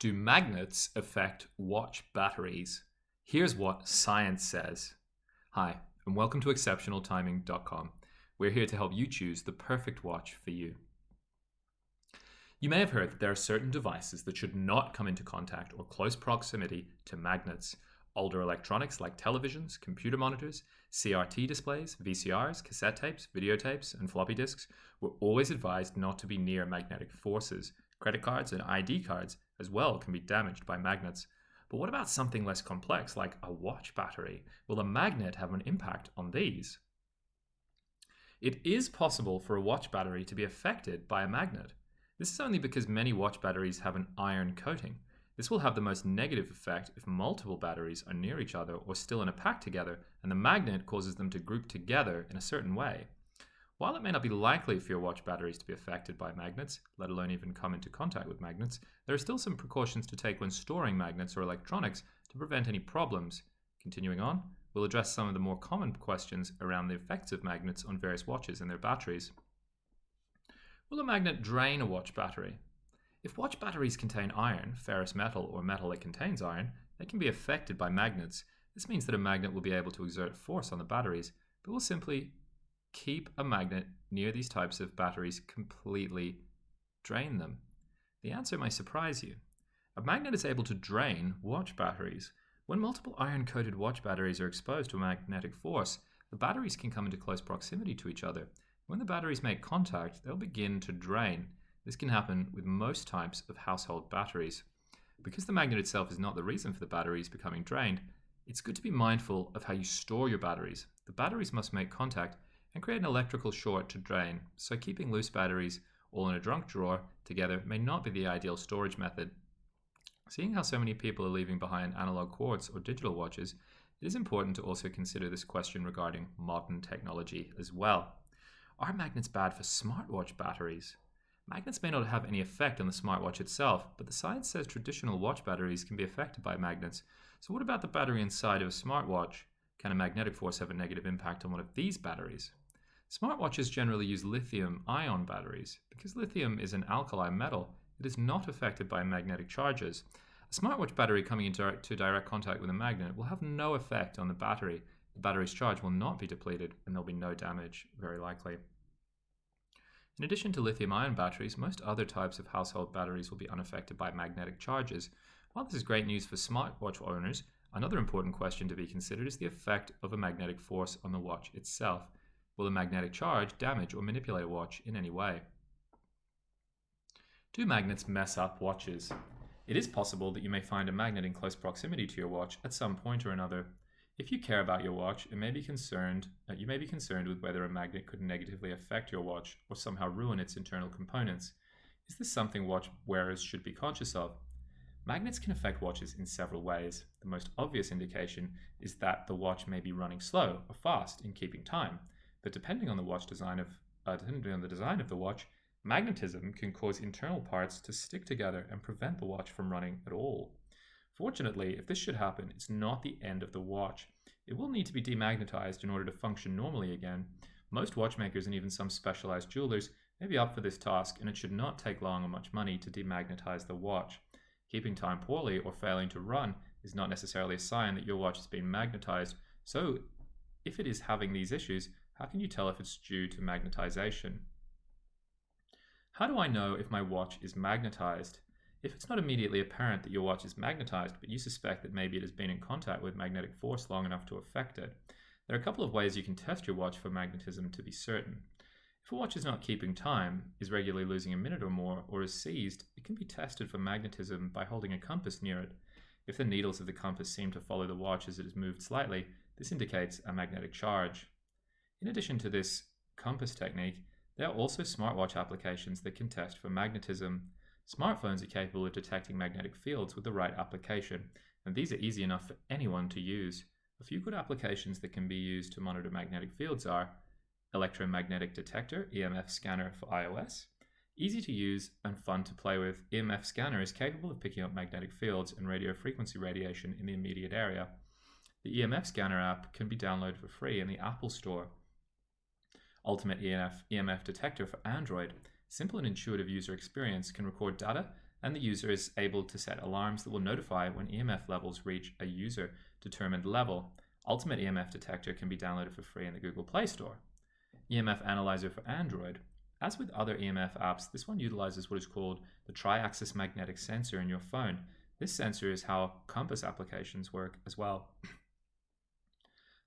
Do magnets affect watch batteries? Here's what science says. Hi, and welcome to exceptionaltiming.com. We're here to help you choose the perfect watch for you. You may have heard that there are certain devices that should not come into contact or close proximity to magnets. Older electronics like televisions, computer monitors, CRT displays, VCRs, cassette tapes, videotapes, and floppy disks were always advised not to be near magnetic forces. Credit cards and ID cards as well can be damaged by magnets. But what about something less complex like a watch battery? Will a magnet have an impact on these? It is possible for a watch battery to be affected by a magnet. This is only because many watch batteries have an iron coating. This will have the most negative effect if multiple batteries are near each other or still in a pack together and the magnet causes them to group together in a certain way. While it may not be likely for your watch batteries to be affected by magnets, let alone even come into contact with magnets, there are still some precautions to take when storing magnets or electronics to prevent any problems. Continuing on, we'll address some of the more common questions around the effects of magnets on various watches and their batteries. Will a magnet drain a watch battery? If watch batteries contain iron, ferrous metal, or metal that contains iron, they can be affected by magnets. This means that a magnet will be able to exert force on the batteries, but will simply keep a magnet near these types of batteries completely drain them? The answer may surprise you. A magnet is able to drain watch batteries. When multiple iron-coated watch batteries are exposed to a magnetic force, the batteries can come into close proximity to each other. When the batteries make contact, they'll begin to drain. This can happen with most types of household batteries. Because the magnet itself is not the reason for the batteries becoming drained, it's good to be mindful of how you store your batteries. The batteries must make contact and create an electrical short to drain, so keeping loose batteries all in a trunk drawer together may not be the ideal storage method. Seeing how so many people are leaving behind analog quartz or digital watches, it is important to also consider this question regarding modern technology as well. Are magnets bad for smartwatch batteries? Magnets may not have any effect on the smartwatch itself, but the science says traditional watch batteries can be affected by magnets. So what about the battery inside of a smartwatch? Can a magnetic force have a negative impact on one of these batteries? Smartwatches generally use lithium-ion batteries. Because lithium is an alkali metal, it is not affected by magnetic charges. A smartwatch battery coming into direct contact with a magnet will have no effect on the battery. The battery's charge will not be depleted, and there'll be no damage, very likely. In addition to lithium-ion batteries, most other types of household batteries will be unaffected by magnetic charges. While this is great news for smartwatch owners, another important question to be considered is the effect of a magnetic force on the watch itself. Will a magnetic charge damage or manipulate a watch in any way? Do magnets mess up watches? It is possible that you may find a magnet in close proximity to your watch at some point or another. If you care about your watch, you may be concerned with whether a magnet could negatively affect your watch or somehow ruin its internal components. Is this something watch wearers should be conscious of? Magnets can affect watches in several ways. The most obvious indication is that the watch may be running slow or fast in keeping time. But depending on the design of the watch, magnetism can cause internal parts to stick together and prevent the watch from running at all. Fortunately, if this should happen, it's not the end of the watch. It will need to be demagnetized in order to function normally again. Most watchmakers and even some specialized jewelers may be up for this task, and it should not take long or much money to demagnetize the watch. Keeping time poorly or failing to run is not necessarily a sign that your watch is being magnetized. So, if it is having these issues, how can you tell if it's due to magnetization? How do I know if my watch is magnetized? If it's not immediately apparent that your watch is magnetized, but you suspect that maybe it has been in contact with magnetic force long enough to affect it, there are a couple of ways you can test your watch for magnetism to be certain. If a watch is not keeping time, is regularly losing a minute or more, or is seized, it can be tested for magnetism by holding a compass near it. If the needles of the compass seem to follow the watch as it is moved slightly, this indicates a magnetic charge. In addition to this compass technique, there are also smartwatch applications that can test for magnetism. Smartphones are capable of detecting magnetic fields with the right application, and these are easy enough for anyone to use. A few good applications that can be used to monitor magnetic fields are electromagnetic detector, EMF scanner for iOS. Easy to use and fun to play with, EMF scanner is capable of picking up magnetic fields and radio frequency radiation in the immediate area. The EMF scanner app can be downloaded for free in the Apple Store. Ultimate EMF detector for Android. Simple and intuitive user experience can record data and the user is able to set alarms that will notify when EMF levels reach a user-determined level. Ultimate EMF Detector can be downloaded for free in the Google Play Store. EMF Analyzer for Android. As with other EMF apps, this one utilizes what is called the tri-axis magnetic sensor in your phone. This sensor is how compass applications work as well.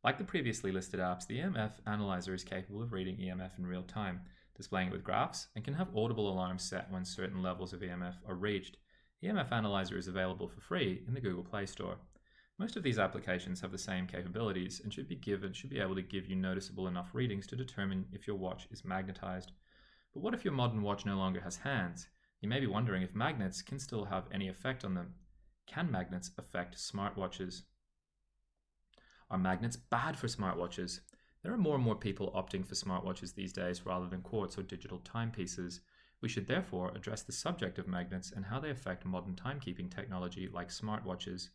Like the previously listed apps, the EMF Analyzer is capable of reading EMF in real time, displaying it with graphs, and can have audible alarms set when certain levels of EMF are reached. EMF Analyzer is available for free in the Google Play Store. Most of these applications have the same capabilities and should be able to give you noticeable enough readings to determine if your watch is magnetized. But what if your modern watch no longer has hands? You may be wondering if magnets can still have any effect on them. Can magnets affect smartwatches? Are magnets bad for smartwatches? There are more and more people opting for smartwatches these days rather than quartz or digital timepieces. We should therefore address the subject of magnets and how they affect modern timekeeping technology like smartwatches.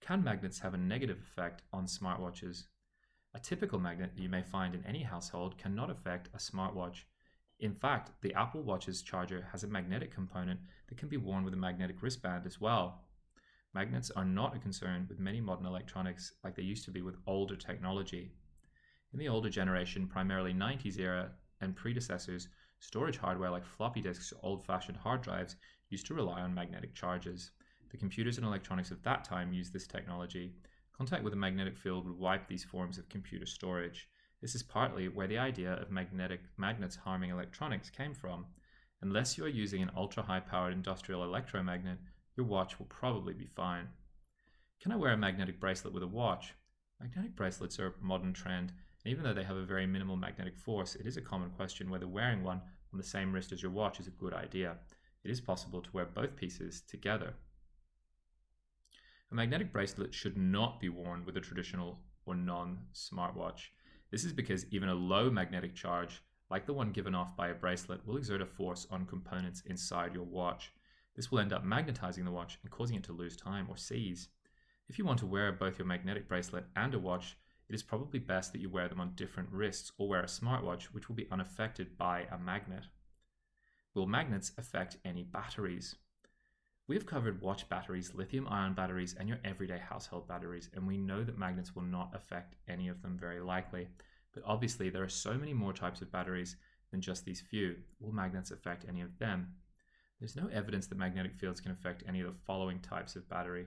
Can magnets have a negative effect on smartwatches? A typical magnet you may find in any household cannot affect a smartwatch. In fact, the Apple Watch's charger has a magnetic component that can be worn with a magnetic wristband as well. Magnets are not a concern with many modern electronics like they used to be with older technology. In the older generation, primarily 90s era and predecessors, storage hardware like floppy disks or old-fashioned hard drives used to rely on magnetic charges. The computers and electronics of that time used this technology. Contact with a magnetic field would wipe these forms of computer storage. This is partly where the idea of magnets harming electronics came from. Unless you are using an ultra-high-powered industrial electromagnet, your watch will probably be fine. Can I wear a magnetic bracelet with a watch? Magnetic bracelets are a modern trend, and even though they have a very minimal magnetic force, it is a common question whether wearing one on the same wrist as your watch is a good idea. It is possible to wear both pieces together. A magnetic bracelet should not be worn with a traditional or non-smartwatch. This is because even a low magnetic charge, like the one given off by a bracelet, will exert a force on components inside your watch. This will end up magnetizing the watch and causing it to lose time or seize. If you want to wear both your magnetic bracelet and a watch, it is probably best that you wear them on different wrists or wear a smartwatch which will be unaffected by a magnet. Will magnets affect any batteries? We have covered watch batteries, lithium-ion batteries, and your everyday household batteries, and we know that magnets will not affect any of them very likely. But obviously there are so many more types of batteries than just these few. Will magnets affect any of them? There's no evidence that magnetic fields can affect any of the following types of battery: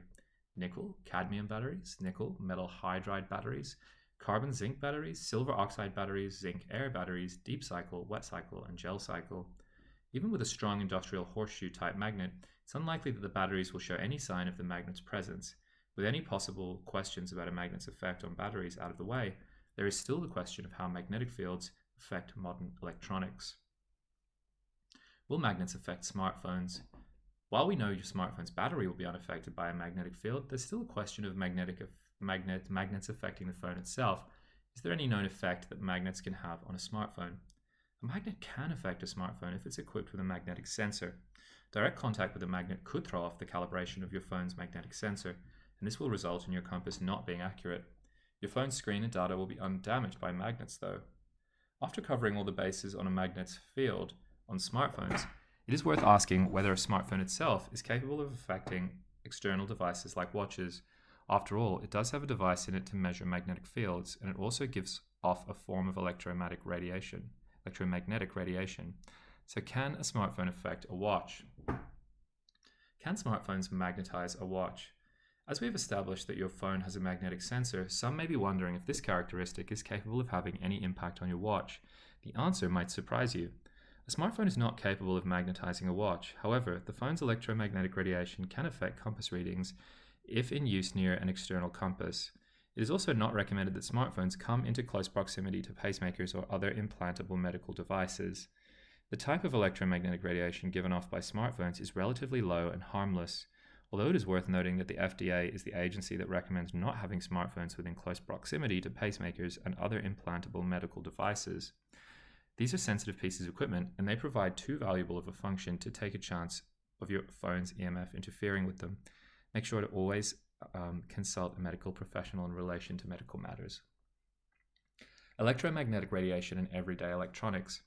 nickel, cadmium batteries, nickel, metal hydride batteries, carbon zinc batteries, silver oxide batteries, zinc air batteries, deep cycle, wet cycle, and gel cycle. Even with a strong industrial horseshoe type magnet, it's unlikely that the batteries will show any sign of the magnet's presence. With any possible questions about a magnet's effect on batteries out of the way, there is still the question of how magnetic fields affect modern electronics. Will magnets affect smartphones? While we know your smartphone's battery will be unaffected by a magnetic field, there's still a question of magnets affecting the phone itself. Is there any known effect that magnets can have on a smartphone? A magnet can affect a smartphone if it's equipped with a magnetic sensor. Direct contact with a magnet could throw off the calibration of your phone's magnetic sensor, and this will result in your compass not being accurate. Your phone's screen and data will be undamaged by magnets though. After covering all the bases on a magnet's field on smartphones, it is worth asking whether a smartphone itself is capable of affecting external devices like watches. After all, it does have a device in it to measure magnetic fields, and it also gives off a form of electromagnetic radiation. So can a smartphone affect a watch? Can smartphones magnetize a watch? As we have established that your phone has a magnetic sensor, some may be wondering if this characteristic is capable of having any impact on your watch. The answer might surprise you. A smartphone is not capable of magnetizing a watch. However, the phone's electromagnetic radiation can affect compass readings if in use near an external compass. It is also not recommended that smartphones come into close proximity to pacemakers or other implantable medical devices. The type of electromagnetic radiation given off by smartphones is relatively low and harmless, although it is worth noting that the FDA is the agency that recommends not having smartphones within close proximity to pacemakers and other implantable medical devices. These are sensitive pieces of equipment, and they provide too valuable of a function to take a chance of your phone's EMF interfering with them. Make sure to always consult a medical professional in relation to medical matters. Electromagnetic radiation in everyday electronics.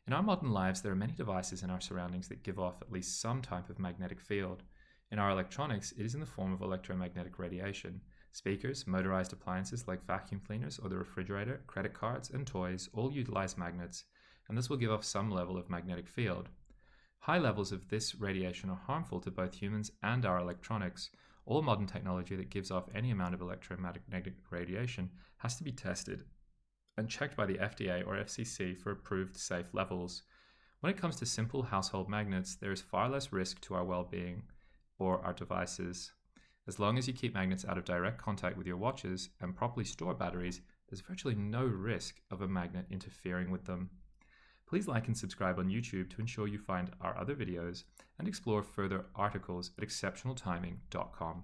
In our modern lives, there are many devices in our surroundings that give off at least some type of magnetic field. In our electronics, it is in the form of electromagnetic radiation. Speakers, motorized appliances like vacuum cleaners or the refrigerator, credit cards, and toys all utilize magnets, and this will give off some level of magnetic field. High levels of this radiation are harmful to both humans and our electronics. All modern technology that gives off any amount of electromagnetic radiation has to be tested and checked by the FDA or FCC for approved safe levels. When it comes to simple household magnets, there is far less risk to our well-being or our devices. As long as you keep magnets out of direct contact with your watches and properly store batteries, there's virtually no risk of a magnet interfering with them. Please like and subscribe on YouTube to ensure you find our other videos and explore further articles at exceptionaltiming.com.